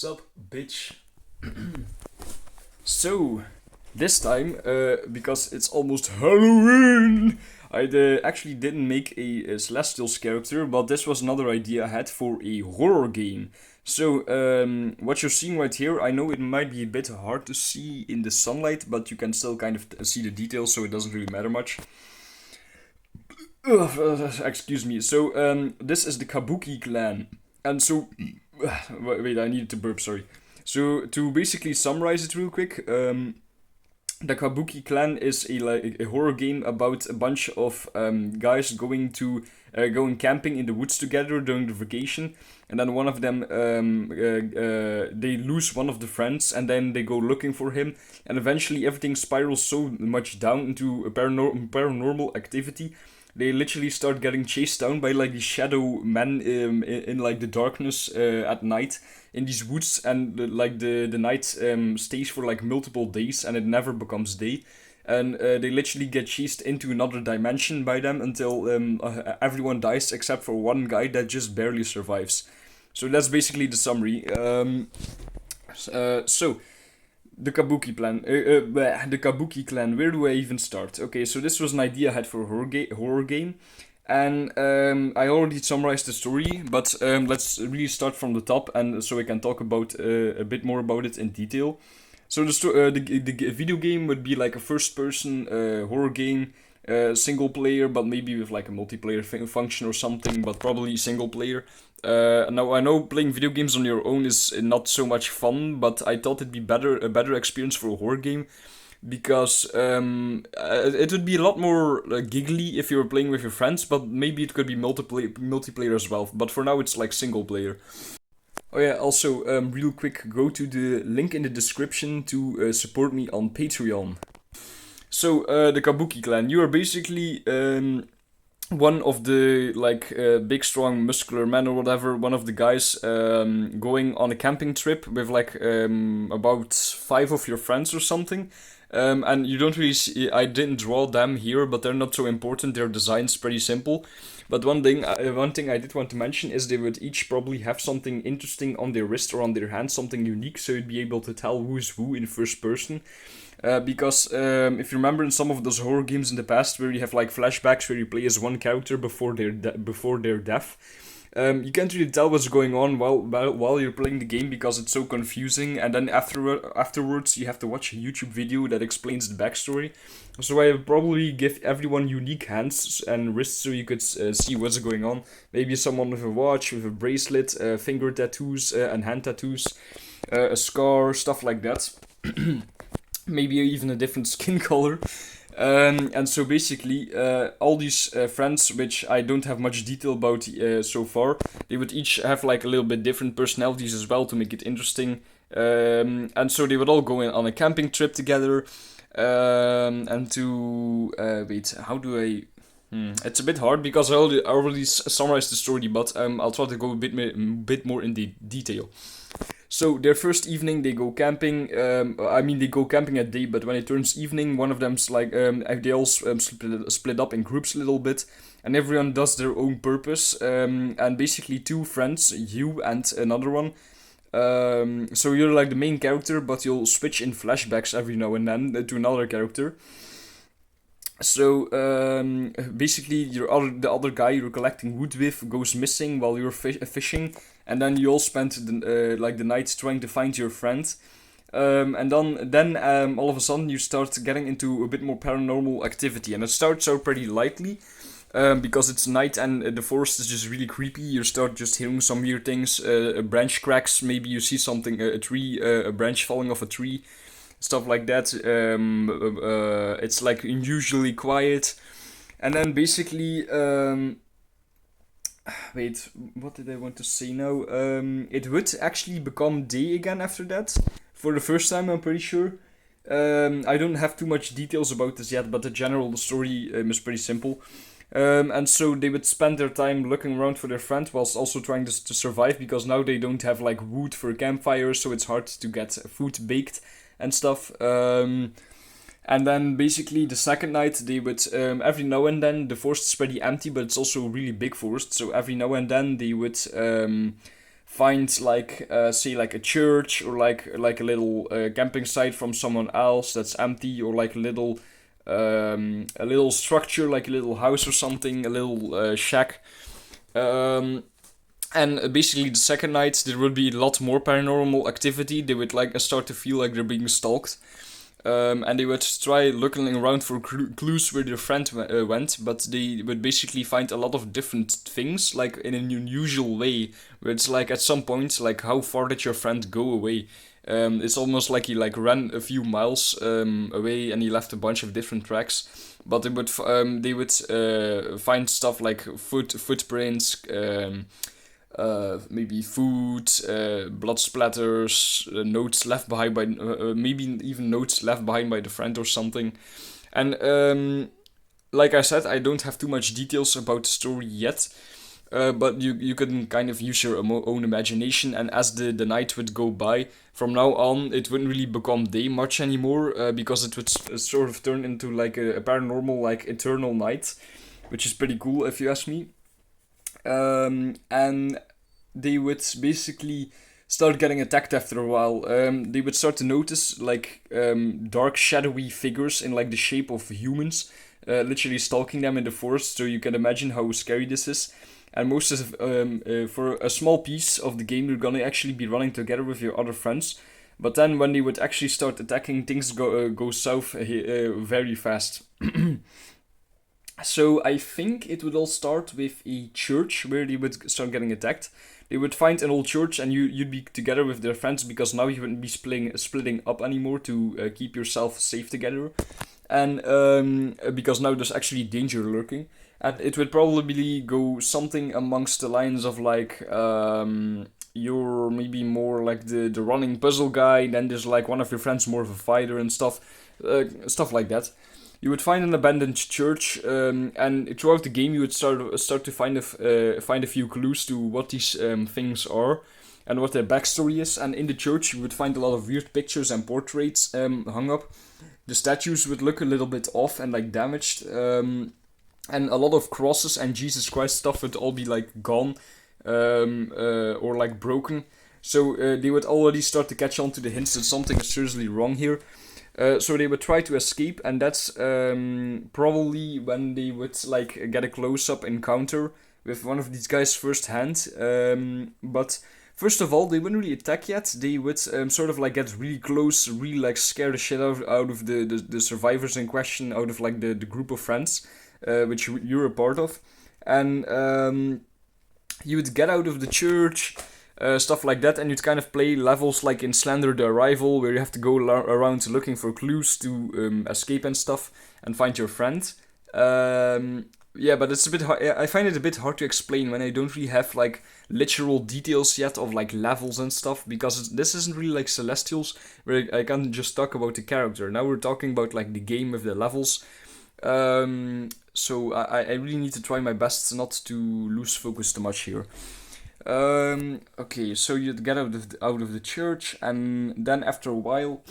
Sup, bitch? So, this time, because it's almost Halloween, I actually didn't make a Celestials character, but this was another idea I had for a horror game. So, what you're seeing right here, I know it might be a bit hard to see in the sunlight, but you can still kind of see the details, so it doesn't really matter much. Excuse me. So, this is the Kabuki Clan. And so, wait, I needed to burp, sorry. So, to basically summarize it real quick, the Kabuki Clan is a horror game about a bunch of guys going camping in the woods together during the vacation, and then one of them they lose one of the friends, and then they go looking for him, and eventually everything spirals so much down into a paranormal activity. They literally start getting chased down by like these shadow men in like the darkness at night in these woods, and the night stays for like multiple days, and it never becomes day. And they literally get chased into another dimension by them until everyone dies except for one guy that just barely survives. So that's basically the summary. So the Kabuki the Kabuki Clan. Where do I even start? Okay, so this was an idea I had for a horror game, and I already summarized the story, but let's really start from the top, and so I can talk about a bit more about it in detail. So the video game would be like a first-person horror game, single player, but maybe with like a multiplayer function or something, but probably single player. Now I know playing video games on your own is not so much fun, but I thought it'd be a better experience for a horror game because it would be a lot more giggly if you were playing with your friends, but maybe it could be multiplayer as well. But for now, it's like single player. Oh yeah, also, real quick, go to the link in the description to support me on Patreon. So, the Kabuki Clan, you are basically one of the like big strong muscular men or whatever, one of the guys going on a camping trip with like about five of your friends or something. And you don't really see, I didn't draw them here, but they're not so important. Their design's pretty simple. But one thing I did want to mention is they would each probably have something interesting on their wrist or on their hand, something unique, so you'd be able to tell who's who in first person. Because if you remember in some of those horror games in the past where you have like flashbacks where you play as one character before their death, you can't really tell what's going on while you're playing the game because it's so confusing. And then afterwards you have to watch a YouTube video that explains the backstory. So I would probably give everyone unique hands and wrists so you could see what's going on. Maybe someone with a watch, with a bracelet, finger tattoos and hand tattoos, a scar, stuff like that. Maybe even a different skin color. And so basically, all these friends, which I don't have much detail about so far, they would each have like a little bit different personalities as well to make it interesting. And so they would all go on a camping trip together. And to wait, how do I? It's a bit hard because I already summarized the story, but I'll try to go a bit more in the detail. So their first evening, they go camping. They go camping at day, but when it turns evening, one of them's like they all split up in groups a little bit, and everyone does their own purpose. And basically, two friends, you and another one. So you're like the main character, but you'll switch in flashbacks every now and then to another character. So basically, the other guy you're collecting wood with goes missing while you're fishing, and then you all spend the night trying to find your friend. And then all of a sudden you start getting into a bit more paranormal activity, and it starts out pretty lightly. Because it's night and the forest is just really creepy, you start just hearing some weird things, branch cracks, maybe you see something, a tree, a branch falling off a tree, stuff like that. It's like unusually quiet, and then basically, wait, what did I want to say now? It would actually become day again after that, for the first time, I'm pretty sure. I don't have too much details about this yet, but the story is pretty simple. And so they would spend their time looking around for their friend whilst also trying to survive, because now they don't have like wood for campfires, so it's hard to get food baked and stuff. And then basically the second night they would every now and then, the forest is pretty empty, but it's also a really big forest, so every now and then they would find like say like a church or like a little camping site from someone else that's empty, or like a little structure, like a little house or something, a little shack. Um, and basically, the second night there would be a lot more paranormal activity. They would like start to feel like they're being stalked, and they would try looking around for clues where their friend went, but they would basically find a lot of different things, like in an unusual way. Where it's like at some point, like how far did your friend go away? It's almost like he like ran a few miles away and he left a bunch of different tracks. But they would find stuff like footprints. Maybe food, blood splatters, notes left behind by, maybe even notes left behind by the friend or something. And like I said, I don't have too much details about the story yet. But you can kind of use your own imagination, and as the night would go by, from now on, it wouldn't really become day much anymore, because it would sort of turn into like a paranormal, like eternal night, which is pretty cool if you ask me. And they would basically start getting attacked after a while. They would start to notice like dark, shadowy figures in like the shape of humans, literally stalking them in the forest. So you can imagine how scary this is. And most of for a small piece of the game, you're gonna actually be running together with your other friends. But then when they would actually start attacking, things go south very fast. So I think it would all start with a church where they would start getting attacked. They would find an old church, and you'd be together with their friends, because now you wouldn't be splitting up anymore to keep yourself safe together, and because now there's actually danger lurking. And it would probably go something amongst the lines of like you're maybe more like the running puzzle guy, then there's like one of your friends more of a fighter and stuff like that. You would find an abandoned church, and throughout the game you would start to find a few clues to what these things are and what their backstory is. And in the church you would find a lot of weird pictures and portraits hung up. The statues would look a little bit off and like damaged, and a lot of crosses and Jesus Christ stuff would all be like gone, or like broken. So they would already start to catch on to the hints that something is seriously wrong here. So they would try to escape, and that's probably when they would like get a close-up encounter with one of these guys firsthand. But first of all, they wouldn't really attack yet. They would sort of like get really close, really like scare the shit out of the survivors in question, out of like the group of friends, which you're a part of. And you would get out of the church, stuff like that, and you'd kind of play levels like in Slender the Arrival, where you have to go around looking for clues to escape and stuff, and find your friend. Yeah, but it's a bit hard. I find it a bit hard to explain when I don't really have like literal details yet of like levels and stuff, because this isn't really like Celestials, where I can just talk about the character. Now we're talking about like the game with the levels. So I really need to try my best not to lose focus too much here. Okay, so you'd get out of the church, and then after a while,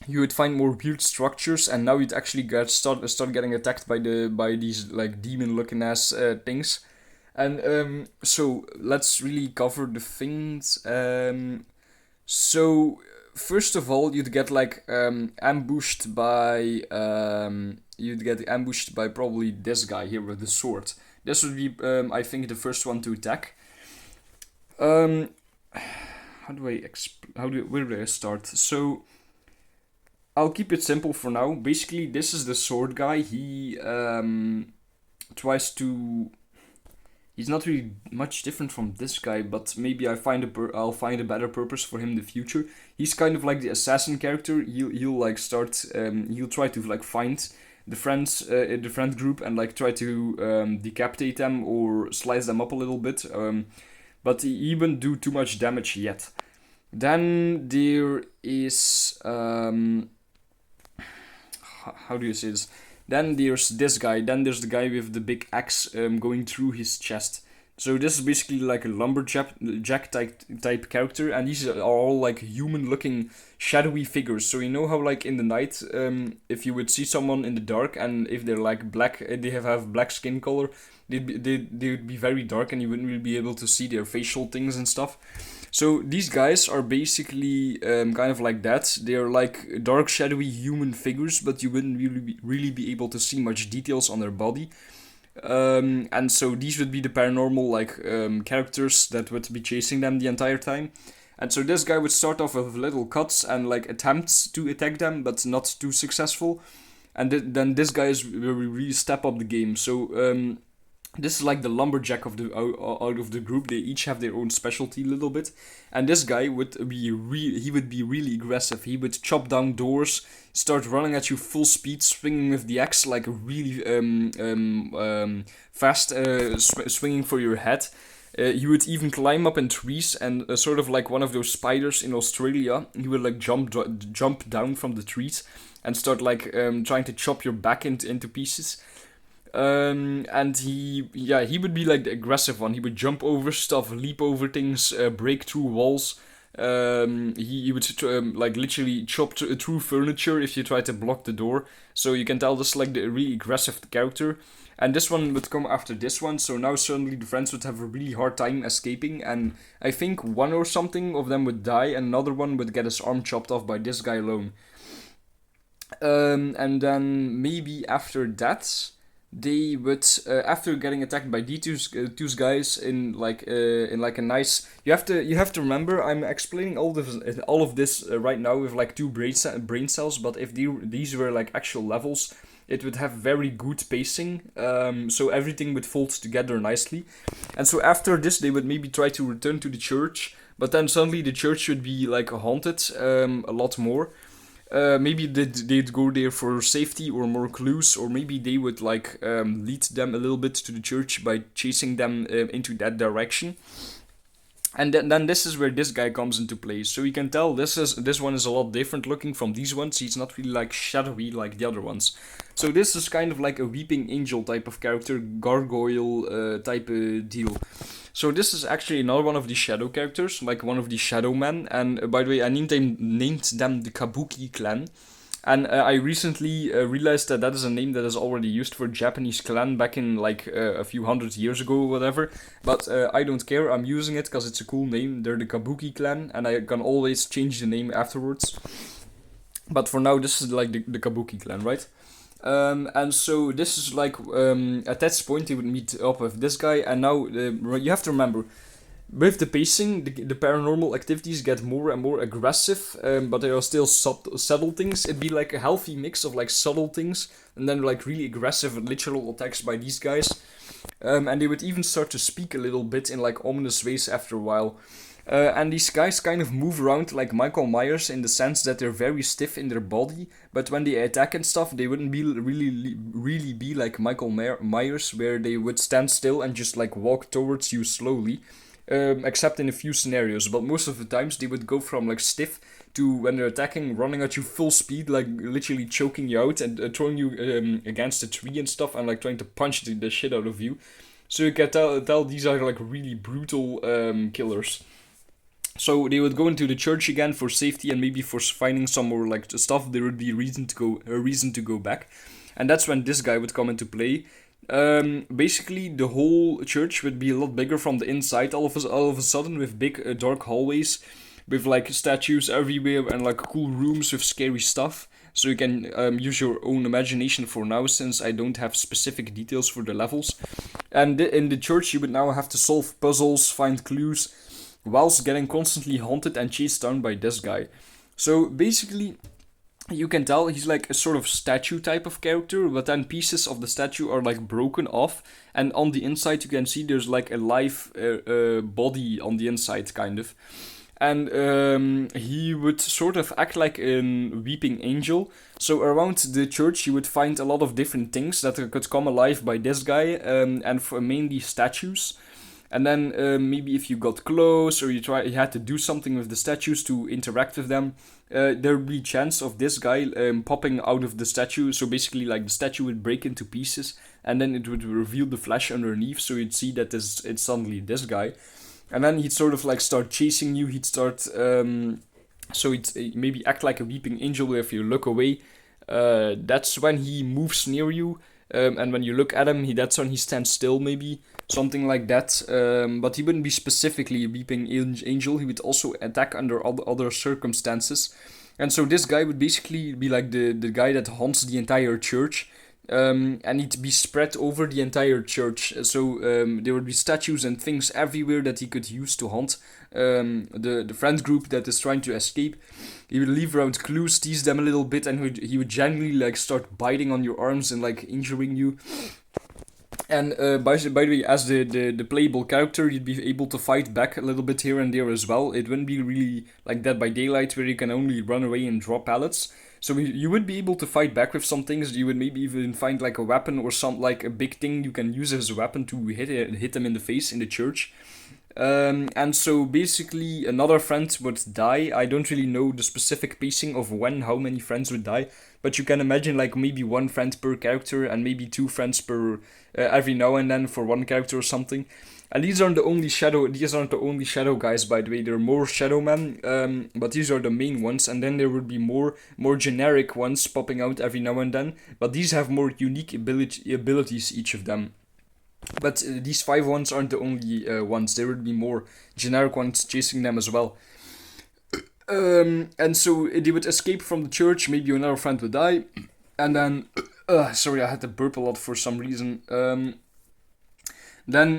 you would find more weird structures, and now you'd actually start getting attacked by these like demon looking ass things. And so let's really cover the things. So first of all, you'd get ambushed by probably this guy here with the sword. This would be I think the first one to attack. Um, where do I start? So I'll keep it simple for now. Basically, this is the sword guy. He tries to. He's not really much different from this guy, but maybe I'll find a better purpose for him in the future. He's kind of like the assassin character. He'll like start. He'll try to like find the friends in the friend group and like try to decapitate them or slice them up a little bit. But he wouldn't do too much damage yet. Then there is how do you say this? Then there's this guy. Then there's the guy with the big axe going through his chest. So this is basically like a lumberjack type character, and these are all like human-looking shadowy figures. So you know how like in the night, if you would see someone in the dark, and if they're like black, they have black skin color, they would be very dark, and you wouldn't really be able to see their facial things and stuff. So these guys are basically kind of like that. They're like dark, shadowy human figures, but you wouldn't really be able to see much details on their body. And so these would be the paranormal like characters that would be chasing them the entire time. And so this guy would start off with little cuts and like attempts to attack them, but not too successful. And then this guy is where we really step up the game. So this is like the lumberjack of the out of the group. They each have their own specialty a little bit, and this guy would be he would be really aggressive. He would chop down doors, start running at you full speed, swinging with the axe like a really fast, swinging for your head. He would even climb up in trees and sort of like one of those spiders in Australia. He would like jump down from the trees and start like trying to chop your back into pieces. And he would be like the aggressive one. He would jump over stuff, leap over things, break through walls. He would like literally chop through furniture if you try to block the door. So you can tell this is like the really aggressive character. And this one would come after this one, so now suddenly the friends would have a really hard time escaping, and I think one or something of them would die, and another one would get his arm chopped off by this guy alone. And then maybe after that, they would after getting attacked by these two guys in like a nice. You have to remember, I'm explaining all of this right now with like two brain cells, but if these were like actual levels, it would have very good pacing, so everything would fold together nicely. And so after this, they would maybe try to return to the church, but then suddenly the church would be like haunted a lot more. Maybe they'd go there for safety or more clues, or maybe they would like lead them a little bit to the church by chasing them into that direction. And then this is where this guy comes into play. So you can tell this one is a lot different looking from these ones. He's not really like shadowy like the other ones. So this is kind of like a weeping angel type of character, gargoyle type of deal. So this is actually another one of the shadow characters, like one of the shadow men. And by the way, I named them the Kabuki Clan. And I recently realized that is a name that is already used for Japanese clan back in like a few hundred years ago or whatever. But I don't care, I'm using it because it's a cool name. They're the Kabuki Clan, and I can always change the name afterwards. But for now, this is like the Kabuki Clan, right? And so this is like, at that point, he would meet up with this guy, and now you have to remember, with the pacing, the paranormal activities get more and more aggressive, but there are still subtle things. It'd be like a healthy mix of like subtle things and then like really aggressive literal attacks by these guys. And they would even start to speak a little bit in like ominous ways after a while. And these guys kind of move around like Michael Myers in the sense that they're very stiff in their body, but when they attack and stuff, they wouldn't be really be like Michael Myers, where they would stand still and just like walk towards you slowly. Except in a few scenarios, but most of the times they would go from like stiff to, when they're attacking, running at you full speed, like literally choking you out and throwing you against a tree and stuff, and like trying to punch the shit out of you. So you can tell these are like really brutal killers. So they would go into the church again for safety and maybe for finding some more like stuff. There would be a reason to go back, and that's when this guy would come into play. Basically, the whole church would be a lot bigger from the inside all of a sudden, with big dark hallways, with like statues everywhere and like cool rooms with scary stuff. So you can use your own imagination for now, since I don't have specific details for the levels. And in the church, you would now have to solve puzzles, find clues, whilst getting constantly haunted and chased down by this guy. So basically, you can tell he's like a sort of statue type of character, but then pieces of the statue are like broken off, and on the inside you can see there's like a live body on the inside, kind of. And he would sort of act like a weeping angel. So around the church you would find a lot of different things that could come alive by this guy, and for mainly statues. And then maybe if you got close, or you had to do something with the statues to interact with them, there would be chance of this guy popping out of the statue. So basically, like, the statue would break into pieces, and then it would reveal the flash underneath, so you'd see that it's suddenly this guy. And then he'd sort of like start chasing you. He'd start, so he'd maybe act like a weeping angel if you look away. That's when he moves near you, and when you look at him, that's when he stands still, maybe something like that. But he wouldn't be specifically a weeping angel. He would also attack under other circumstances. And so this guy would basically be like the guy that haunts the entire church. And he'd be spread over the entire church. So there would be statues and things everywhere that he could use to haunt the friend group that is trying to escape. He would leave around clues, tease them a little bit, and he would generally like start biting on your arms and like injuring you. And by the way, as the playable character, you'd be able to fight back a little bit here and there as well. It wouldn't be really like Dead by Daylight, where you can only run away and drop pallets. So you would be able to fight back with some things. You would maybe even find like a weapon or some like a big thing you can use as a weapon to hit them in the face in the church. And so basically another friend would die. I don't really know the specific pacing of how many friends would die, but you can imagine like maybe one friend per character and maybe two friends per every now and then for one character or something. And these aren't the only shadow guys, by the way. There are more shadow men, but these are the main ones. And then there would be more generic ones popping out every now and then. But these have more unique abilities, each of them. But these 5 ones aren't the only ones. There would be more generic ones chasing them as well. And so they would escape from the church. Maybe another friend would die, and then sorry, I had to burp a lot for some reason. Then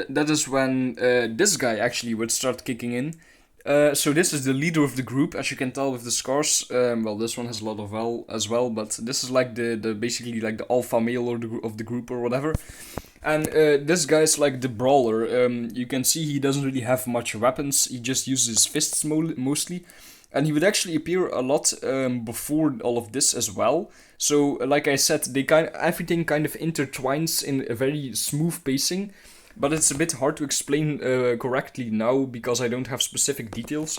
that is when this guy actually would start kicking in. So this is the leader of the group, as you can tell with the scars. Well, this one has a lot of as well, but this is like the basically like the alpha male of the group or whatever. And this guy's like the brawler. You can see he doesn't really have much weapons. He just uses his fists mostly. And he would actually appear a lot before all of this as well. So, like I said, everything kind of intertwines in a very smooth pacing. But it's a bit hard to explain correctly now because I don't have specific details.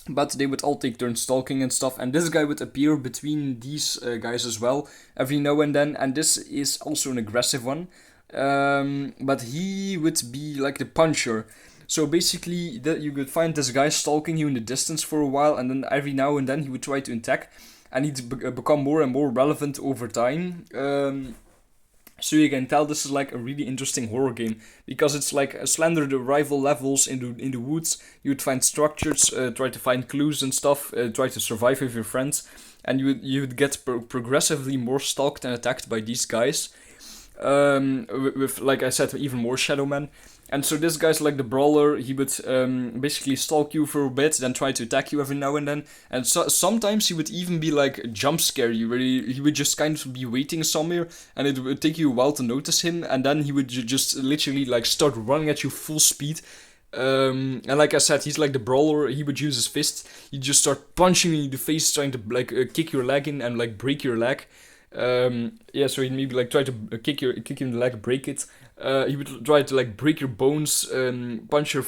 But they would all take turns stalking and stuff. And this guy would appear between these guys as well every now and then. And this is also an aggressive one. But he would be like the puncher. So basically, you could find this guy stalking you in the distance for a while, and then every now and then he would try to attack, and he'd become more and more relevant over time. So you can tell this is like a really interesting horror game, because it's like a slender rival levels in the woods. You'd find structures, try to find clues and stuff, try to survive with your friends, and you would get progressively more stalked and attacked by these guys. With, like I said, even more shadow men. And so this guy's like the brawler. He would basically stalk you for a bit, then try to attack you every now and then. And sometimes he would even be like jump scare you, where he would just kind of be waiting somewhere, and it would take you a while to notice him, and then he would just literally like start running at you full speed. And like I said, he's like the brawler. He would use his fist. He'd just start punching you in the face, trying to like kick your leg in and like break your leg. Yeah, so he'd maybe like try to kick you in the leg, break it. He would try to like break your bones, punch your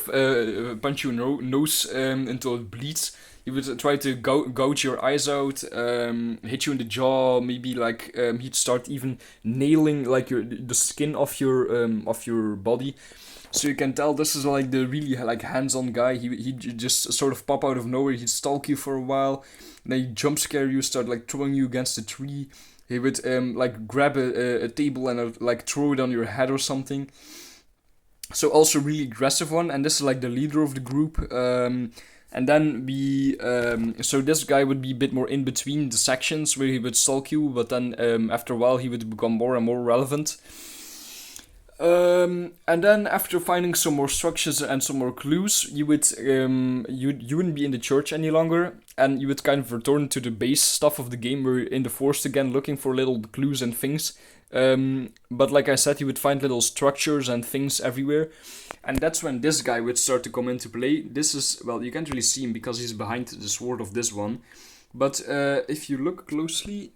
nose until it bleeds. He would try to gouge your eyes out, hit you in the jaw. Maybe like he'd start even nailing like the skin of your body. So you can tell this is like the really like hands-on guy. He'd just sort of pop out of nowhere. He'd stalk you for a while, then he'd jump scare you, start like throwing you against a tree. He would like grab a table and like throw it on your head or something. So also really aggressive one, and this is like the leader of the group. And then so this guy would be a bit more in between the sections where he would stalk you, but then after a while he would become more and more relevant. And then after finding some more structures and some more clues, you wouldn't be in the church any longer, and you would kind of return to the base stuff of the game, where you're in the forest again, looking for little clues and things. But like I said, you would find little structures and things everywhere, and that's when this guy would start to come into play. This is, well, you can't really see him because he's behind the sword of this one, but if you look closely,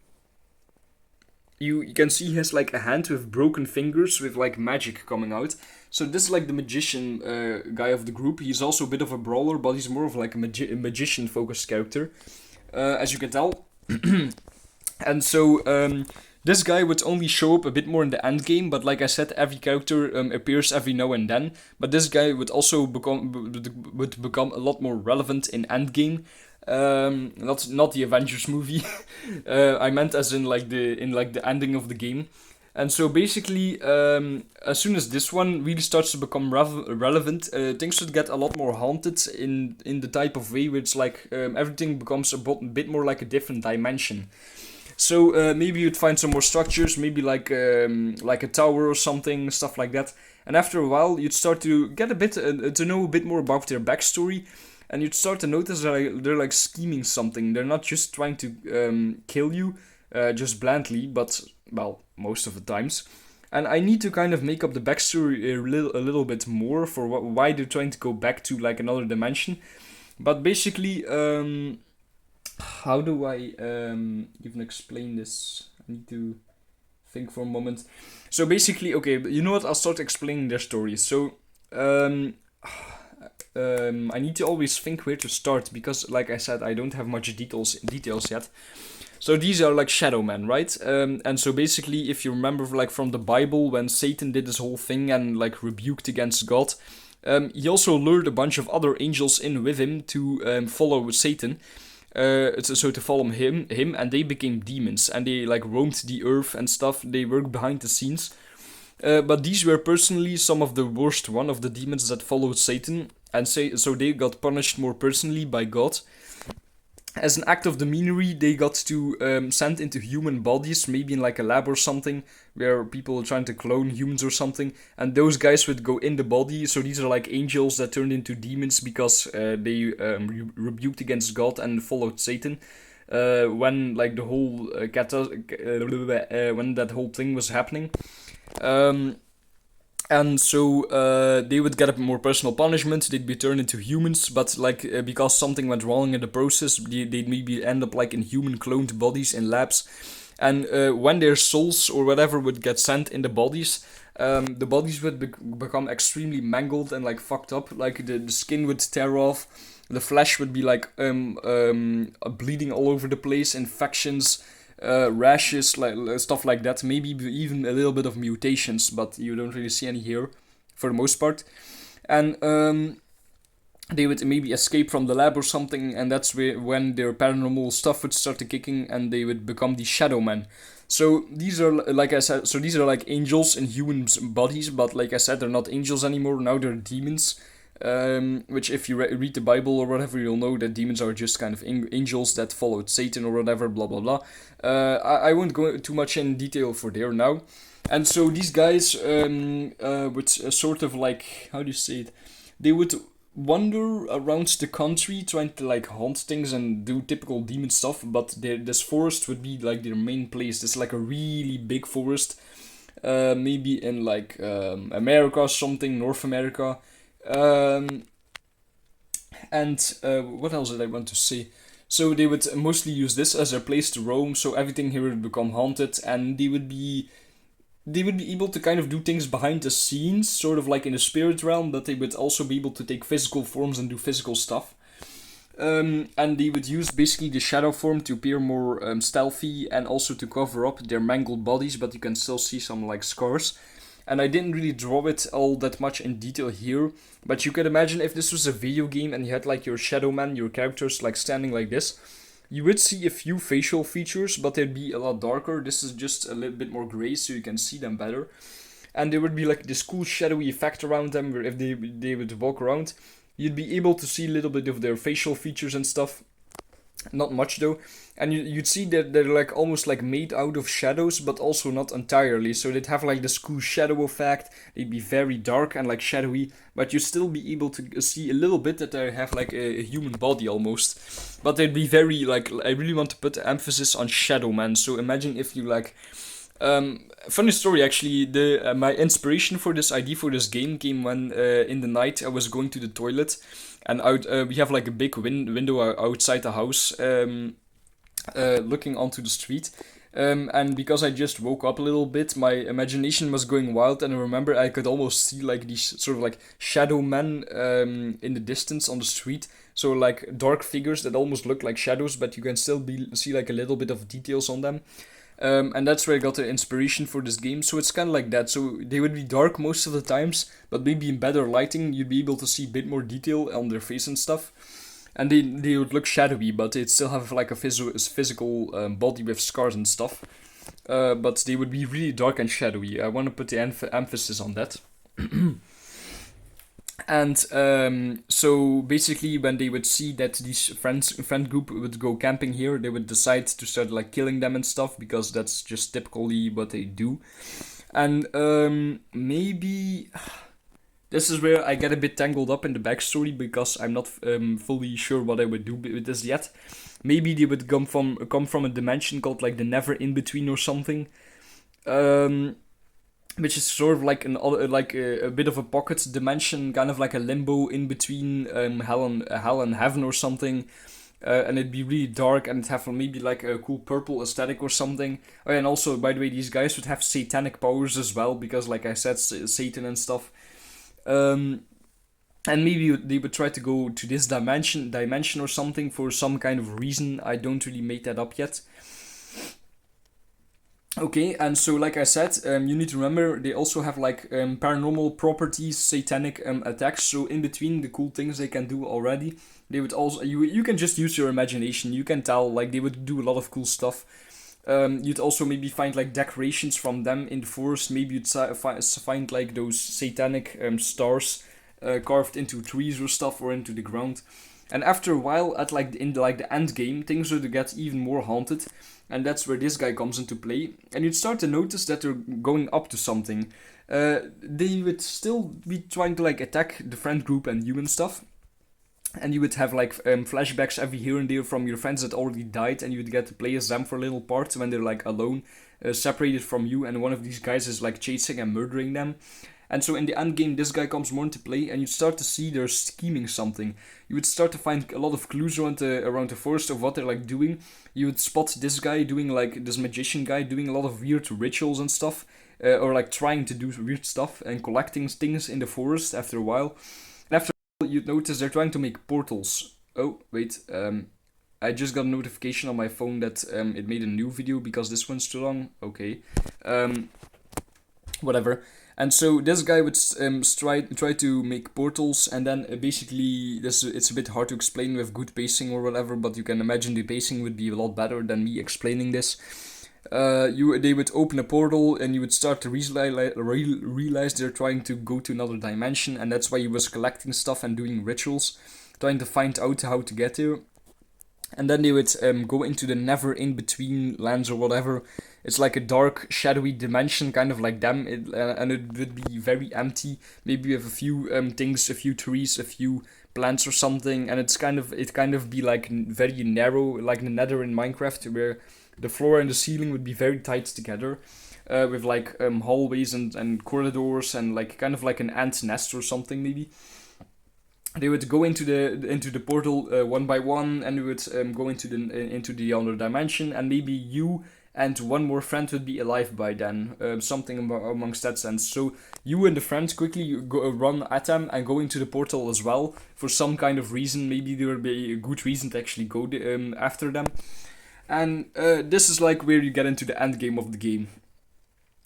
you can see he has like a hand with broken fingers with like magic coming out. So this is like the magician guy of the group. He's also a bit of a brawler, but he's more of like a magician focused character, as you can tell. And so This guy would only show up a bit more in the end game, but like I said, every character appears every now and then. But this guy would also become a lot more relevant in end game. Not the Avengers movie. I meant as in the ending of the game. And so basically, as soon as this one really starts to become relevant, things would get a lot more haunted in the type of way where it's like everything becomes a bit more like a different dimension. So maybe you'd find some more structures, maybe like a tower or something, stuff like that. And after a while, you'd start to get a bit to know a bit more about their backstory, and you'd start to notice that they're like scheming something. They're not just trying to kill you just blandly, but well, most of the times. And I need to kind of make up the backstory a little bit more for why they're trying to go back to like another dimension. But basically, how do I even explain this? I need to think for a moment. So basically, okay, you know what? I'll start explaining their stories. So, I need to always think where to start because, like I said, I don't have much details yet. So these are like shadow men, right? And so basically, if you remember, like from the Bible, when Satan did this whole thing and like rebuked against God, he also lured a bunch of other angels in with him to follow Satan. So to follow him, and they became demons, and they like roamed the earth and stuff. They worked behind the scenes. But these were personally some of the worst one of the demons that followed Satan, and so they got punished more personally by God. As an act of demonery, they got to sent into human bodies, maybe in like a lab or something, where people are trying to clone humans or something, and those guys would go in the body. So these are like angels that turned into demons because they rebuked against God and followed Satan. When like the whole when that whole thing was happening. And so they would get a more personal punishment. They'd be turned into humans, but like because something went wrong in the process, they'd maybe end up like in human cloned bodies in labs. And when their souls or whatever would get sent in the bodies would become extremely mangled and like fucked up. Like the skin would tear off, the flesh would be like bleeding all over the place, infections. Rashes, like stuff like that, maybe even a little bit of mutations, but you don't really see any here for the most part. And they would maybe escape from the lab or something, and that's when their paranormal stuff would start to kicking, and they would become the shadow men. So these are, like I said, these are like angels in human bodies, but like I said, they're not angels anymore. Now they're demons. Which if you read the Bible or whatever, you'll know that demons are just kind of angels that followed Satan or whatever, blah blah blah. I won't go too much in detail for there now. And so these guys would sort of like, how do you say it? They would wander around the country trying to like hunt things and do typical demon stuff, but this forest would be like their main place. It's like a really big forest, maybe in like America or something, North America. And what else did I want to say? So they would mostly use this as their place to roam, so everything here would become haunted, and they would be able to kind of do things behind the scenes, sort of like in the spirit realm, but they would also be able to take physical forms and do physical stuff. And they would use basically the shadow form to appear more stealthy and also to cover up their mangled bodies, but you can still see some like scars. And I didn't really draw it all that much in detail here, but you could imagine if this was a video game and you had like your shadow man, your characters like standing like this, you would see a few facial features, but they'd be a lot darker. This is just a little bit more gray, so you can see them better. And there would be like this cool shadowy effect around them, where if they would walk around, you'd be able to see a little bit of their facial features and stuff. Not much though. And you'd see that they're like almost like made out of shadows, but also not entirely. So they'd have like this cool shadow effect. They'd be very dark and like shadowy, but you'd still be able to see a little bit that they have like a human body almost. But they'd be very like, I really want to put emphasis on shadow man. So imagine if you like, funny story actually, my inspiration for this idea for this game came when in the night I was going to the toilet, and we have like a big window outside the house, looking onto the street. And because I just woke up a little bit, my imagination was going wild, and I remember I could almost see like these sort of like shadow men in the distance on the street. So like dark figures that almost look like shadows, but you can still see like a little bit of details on them. And that's where I got the inspiration for this game. So it's kind of like that. So they would be dark most of the times, but maybe in better lighting, you'd be able to see a bit more detail on their face and stuff. And they would look shadowy, but they'd still have like a physical body with scars and stuff. But they would be really dark and shadowy. I want to put the emphasis on that. And so basically, when they would see that these friend group would go camping here, they would decide to start like killing them and stuff because that's just typically what they do. And maybe this is where I get a bit tangled up in the backstory because I'm not fully sure what I would do with this yet. Maybe they would come from a dimension called like the Never In Between or something. Which is sort of like a bit of a pocket dimension, kind of like a limbo in between hell and heaven or something. And it'd be really dark, and it'd have maybe like a cool purple aesthetic or something. Oh, yeah, and also, by the way, these guys would have satanic powers as well, because, like I said, Satan and stuff. And maybe they would try to go to this dimension or something for some kind of reason. I don't really make that up yet. Okay, and so like I said, you need to remember they also have like paranormal properties, satanic attacks. So in between the cool things they can do already, they would also you can just use your imagination. You can tell like they would do a lot of cool stuff. You'd also maybe find like decorations from them in the forest. Maybe you'd find like those satanic stars carved into trees or stuff or into the ground. And after a while, at like the end game, things would get even more haunted, and that's where this guy comes into play. And you'd start to notice that they're going up to something. They would still be trying to like attack the friend group and you and stuff. And you would have like flashbacks every here and there from your friends that already died, and you would get to play as them for a little part when they're like alone, separated from you, and one of these guys is like chasing and murdering them. And so in the end game, this guy comes more into play, and you start to see they're scheming something. You would start to find a lot of clues around the forest of what they're like doing. You would spot this guy doing like this magician guy doing a lot of weird rituals and stuff, or like trying to do weird stuff and collecting things in the forest. After a while, and after a while, you'd notice they're trying to make portals. Oh wait, I just got a notification on my phone that it made a new video because this one's too long. Okay, whatever. And so this guy would try to make portals, and then basically it's a bit hard to explain with good pacing or whatever, but you can imagine the pacing would be a lot better than me explaining this. They would open a portal, and you would start to realize they're trying to go to another dimension, and that's why he was collecting stuff and doing rituals, trying to find out how to get there. And then they would go into the Never In Between lands or whatever. It's like a dark, shadowy dimension, kind of like them, and it would be very empty. Maybe with a few things, a few trees, a few plants or something, and it kind of be like very narrow, like the Nether in Minecraft, where the floor and the ceiling would be very tight together, with like hallways and corridors and like kind of like an ant nest or something maybe. They would go into the portal one by one, and we would go into the other dimension, and maybe you and one more friend would be alive by then, something amongst that sense. So you and the friends quickly run at them and go into the portal as well for some kind of reason. Maybe there would be a good reason to actually go after them, and this is like where you get into the end game of the game.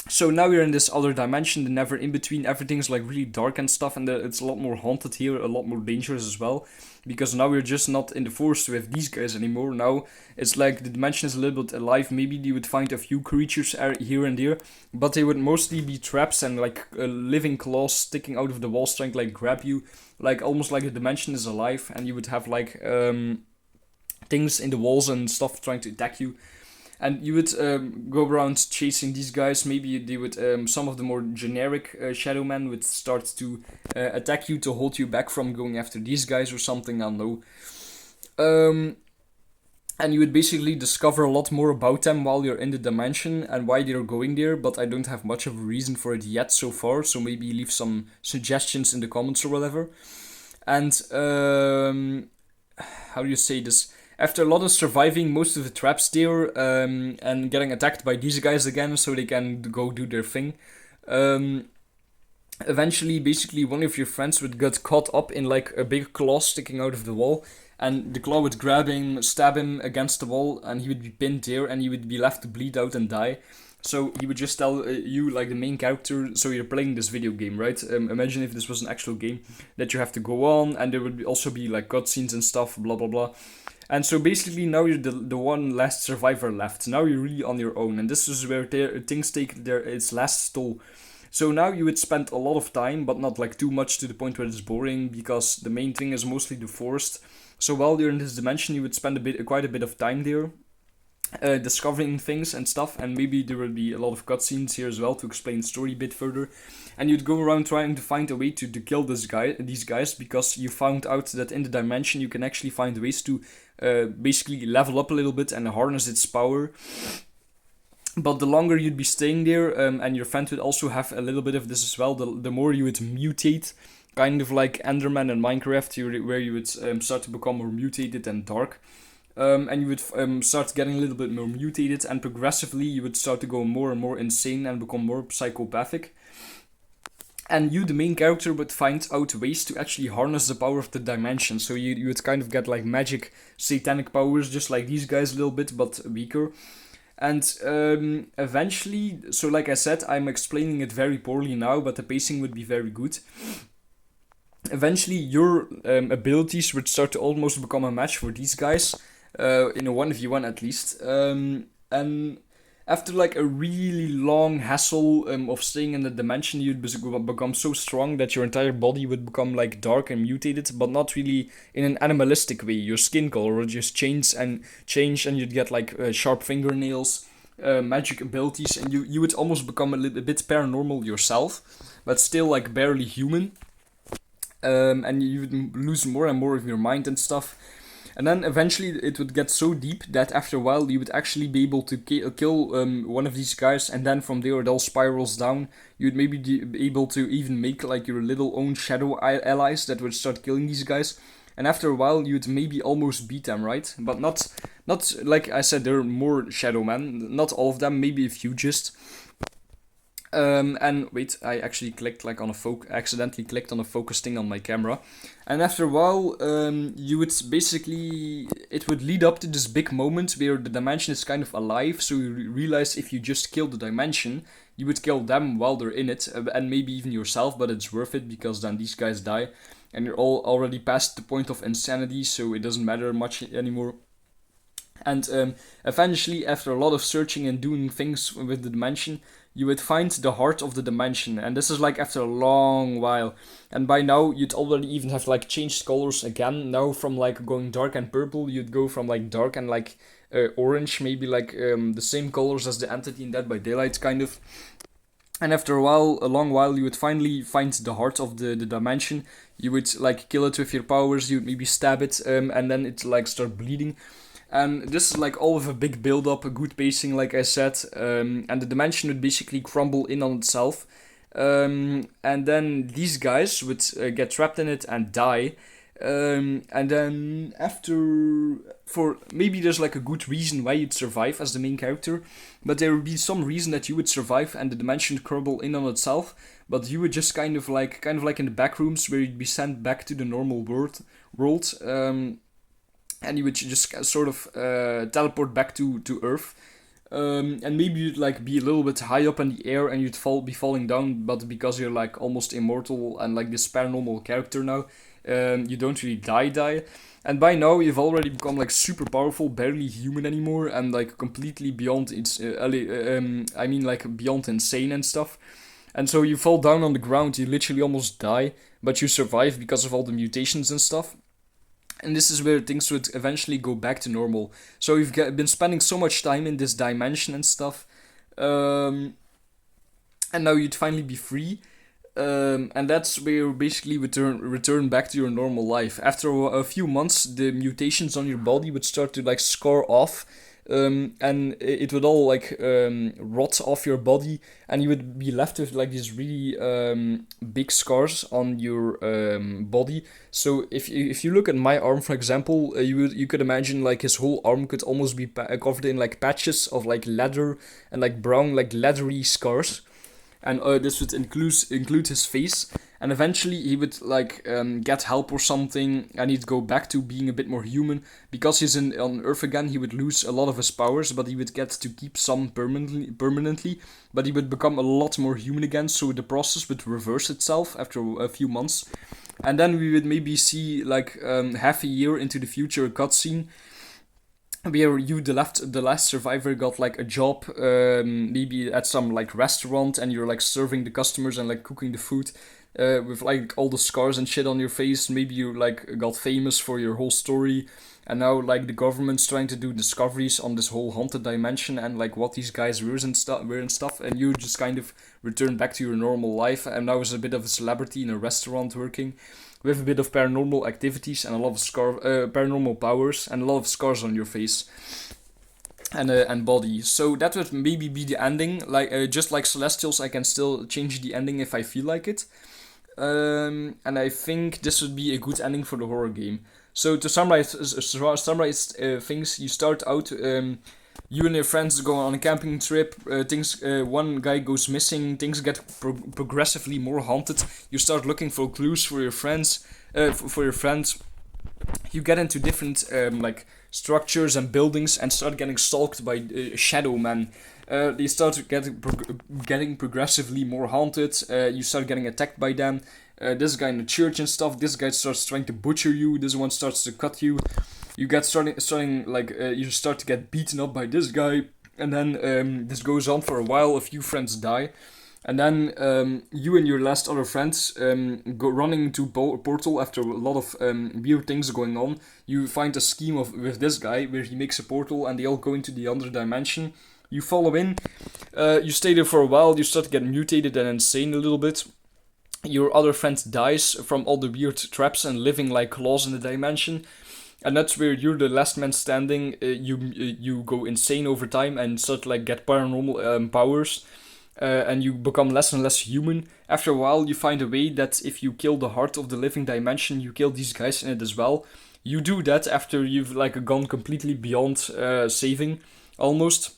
So now we're in this other dimension, the Never In Between. Everything's like really dark and stuff, and it's a lot more haunted here, a lot more dangerous as well, because now we're just not in the forest with these guys anymore. Now it's like the dimension is a little bit alive. Maybe you would find a few creatures here and there, but they would mostly be traps and like living claws sticking out of the walls trying to like grab you, like almost like the dimension is alive, and you would have like things in the walls and stuff trying to attack you. And you would go around chasing these guys. Maybe they would, some of the more generic Shadow Men would start to attack you to hold you back from going after these guys or something, I don't know. And you would basically discover a lot more about them while you're in the dimension and why they're going there, but I don't have much of a reason for it yet so far, so maybe leave some suggestions in the comments or whatever. And, how do you say this? After a lot of surviving most of the traps there, and getting attacked by these guys again so they can go do their thing, Eventually, basically, one of your friends would get caught up in like a big claw sticking out of the wall, and the claw would grab him, stab him against the wall, and he would be pinned there, and he would be left to bleed out and die. So he would just tell you, like the main character, so you're playing this video game, right? Imagine if this was an actual game that you have to go on, and there would also be like cutscenes and stuff, blah blah blah. And so basically now you're the one last survivor left. Now you're really on your own, and this is where things take its last toll. So now you would spend a lot of time, but not like too much to the point where it's boring, because the main thing is mostly the forest. So while you're in this dimension, you would spend quite a bit of time there, discovering things and stuff, and maybe there will be a lot of cutscenes here as well to explain the story a bit further. And you'd go around trying to find a way to kill these guys, because you found out that in the dimension you can actually find ways to basically level up a little bit and harness its power. But the longer you'd be staying there, and your friend would also have a little bit of this as well, the more you would mutate, kind of like Enderman in Minecraft, where you would start to become more mutated and dark. And you would start getting a little bit more mutated, and progressively you would start to go more and more insane and become more psychopathic. And you, the main character, would find out ways to actually harness the power of the dimension. So you would kind of get like magic, satanic powers, just like these guys a little bit, but weaker. And eventually, so like I said, I'm explaining it very poorly now, but the pacing would be very good. Eventually, your abilities would start to almost become a match for these guys, in a 1v1 at least. And after like a really long hassle of staying in the dimension, you'd become so strong that your entire body would become like dark and mutated, but not really in an animalistic way. Your skin color would just change, and you'd get like sharp fingernails, magic abilities, and you would almost become a bit paranormal yourself, but still like barely human. And you would lose more and more of your mind and stuff. And then eventually it would get so deep that after a while you would actually be able to kill one of these guys, and then from there it all spirals down. You'd maybe be able to even make like your little own shadow allies that would start killing these guys. And after a while you'd maybe almost beat them, right? But not like I said, there are more shadow men, not all of them, maybe a few just. And wait, I actually clicked like on accidentally clicked on a focus thing on my camera. And after a while, you would basically, it would lead up to this big moment where the dimension is kind of alive. So you realize if you just kill the dimension, you would kill them while they're in it, and maybe even yourself, but it's worth it because then these guys die. And you're all already past the point of insanity, so it doesn't matter much anymore. And eventually, after a lot of searching and doing things with the dimension, you would find the heart of the dimension. And this is like after a long while. And by now, you'd already even have like changed colors again. Now from like going dark and purple, you'd go from like dark and like orange, maybe like the same colors as the entity in Dead by Daylight, kind of. And after a long while, you would finally find the heart of the dimension. You would like kill it with your powers, you would maybe stab it, and then it like start bleeding. And this is like all of a big build up, a good pacing, like I said, and the dimension would basically crumble in on itself. And then these guys would get trapped in it and die. And then for maybe there's like a good reason why you'd survive as the main character, but there would be some reason that you would survive and the dimension crumble in on itself, but you would just kind of like in the back rooms where you'd be sent back to the normal world. And you would just sort of teleport back to Earth. And maybe you'd like be a little bit high up in the air and you'd be falling down, but because you're like almost immortal and like this paranormal character now, you don't really die. And by now you've already become like super powerful, barely human anymore, and like completely beyond beyond insane and stuff. And so you fall down on the ground, you literally almost die, but you survive because of all the mutations and stuff. And this is where things would eventually go back to normal. So you've been spending so much time in this dimension and stuff. And now you'd finally be free. And that's where you basically return back to your normal life. After a few months, the mutations on your body would start to like scar off. And it would all like rot off your body, and you would be left with like these really big scars on your body. So if you look at my arm, for example, you could imagine like his whole arm could almost be covered in like patches of like leather and like brown like leathery scars. and this would include his face. And eventually he would like get help or something, and he'd go back to being a bit more human. Because he's on Earth again, he would lose a lot of his powers, but he would get to keep some permanently. But he would become a lot more human again, so the process would reverse itself after a few months. And then we would maybe see like half a year into the future a cutscene where you the last survivor got like a job, maybe at some like restaurant, and you're like serving the customers and like cooking the food, with like all the scars and shit on your face. Maybe you like got famous for your whole story, and now like the government's trying to do discoveries on this whole haunted dimension and like what these guys were and stuff, and you just kind of return back to your normal life, and now as a bit of a celebrity in a restaurant working with a bit of paranormal activities and a lot of paranormal powers and a lot of scars on your face and body. So that would maybe be the ending. Like just like Celestials, I can still change the ending if I feel like it. And I think this would be a good ending for the horror game. So to summarize things, you start out. You and your friends go on a camping trip. One guy goes missing. Things get progressively more haunted. You start looking for clues for your friends. For your friends, you get into different like structures and buildings and start getting stalked by shadow men. They start getting progressively more haunted. You start getting attacked by them. This guy in the church and stuff. This guy starts trying to butcher you. This one starts to cut you. You get starting like you start to get beaten up by this guy, and then this goes on for a while. A few friends die, and then you and your last other friends go running into portal after a lot of weird things going on. You find a scheme with this guy where he makes a portal, and they all go into the other dimension. You follow in. You stay there for a while. You start to get mutated and insane a little bit. Your other friend dies from all the weird traps and living like claws in the dimension. And that's where you're the last man standing. You go insane over time and start to like get paranormal powers, and you become less and less human. After a while, you find a way that if you kill the heart of the living dimension, you kill these guys in it as well. You do that after you've like gone completely beyond saving, almost.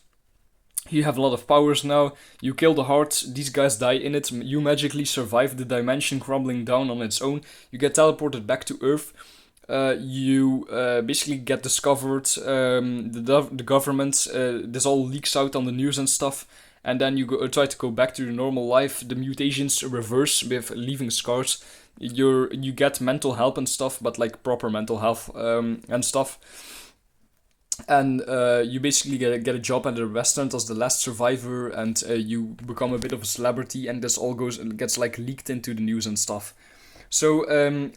You have a lot of powers now. You kill the heart, these guys die in it. You magically survive the dimension crumbling down on its own. You get teleported back to Earth. You basically get discovered. The government. This all leaks out on the news and stuff. And then you try to go back to your normal life. The mutations reverse with leaving scars. You get mental help and stuff, but like proper mental health and stuff. And you basically get a job at a restaurant as the last survivor, and you become a bit of a celebrity, and this all gets like leaked into the news and stuff. So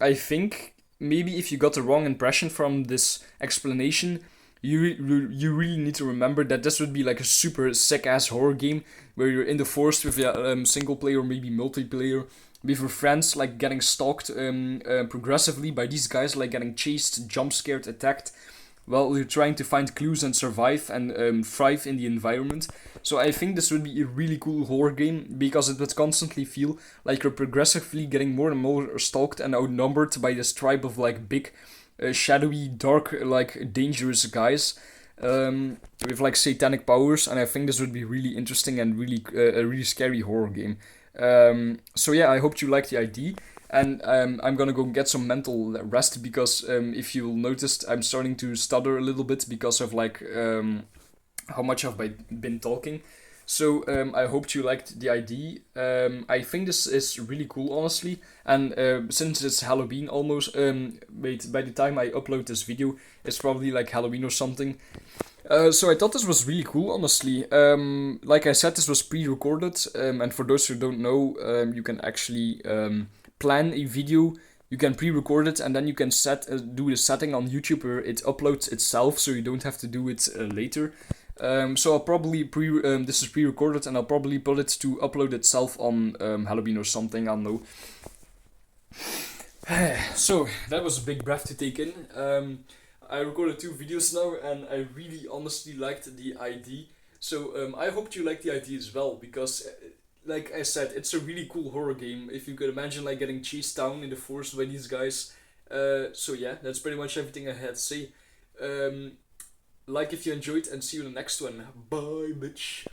I think maybe if you got the wrong impression from this explanation, you really need to remember that this would be like a super sick ass horror game where you're in the forest with a single player or maybe multiplayer with your friends, like getting stalked progressively by these guys, like getting chased, jump scared, attacked. Well, you're trying to find clues and survive and thrive in the environment. So I think this would be a really cool horror game because it would constantly feel like you're progressively getting more and more stalked and outnumbered by this tribe of like big, shadowy, dark, like dangerous guys with like satanic powers. And I think this would be really interesting and really a really scary horror game. So yeah, I hope you like the idea. And I'm gonna go get some mental rest because if you'll notice, I'm starting to stutter a little bit because of like how much I've been talking. So I hope you liked the idea. I think this is really cool, honestly. And since it's Halloween almost, by the time I upload this video, it's probably like Halloween or something. So I thought this was really cool, honestly. Like I said, this was pre-recorded, and for those who don't know, you can actually plan a video. You can pre-record it, and then you can do the setting on YouTube where it uploads itself, so you don't have to do it later. So I'll probably this is pre-recorded, and I'll probably put it to upload itself on Halloween or something. I don't know. So that was a big breath to take in. I recorded 2 videos now, and I really honestly liked the idea. So I hope you liked the idea as well, because like I said, it's a really cool horror game. If you could imagine like getting chased down in the forest by these guys. So yeah, that's pretty much everything I had to say. Like if you enjoyed, and see you in the next one. Bye, bitch.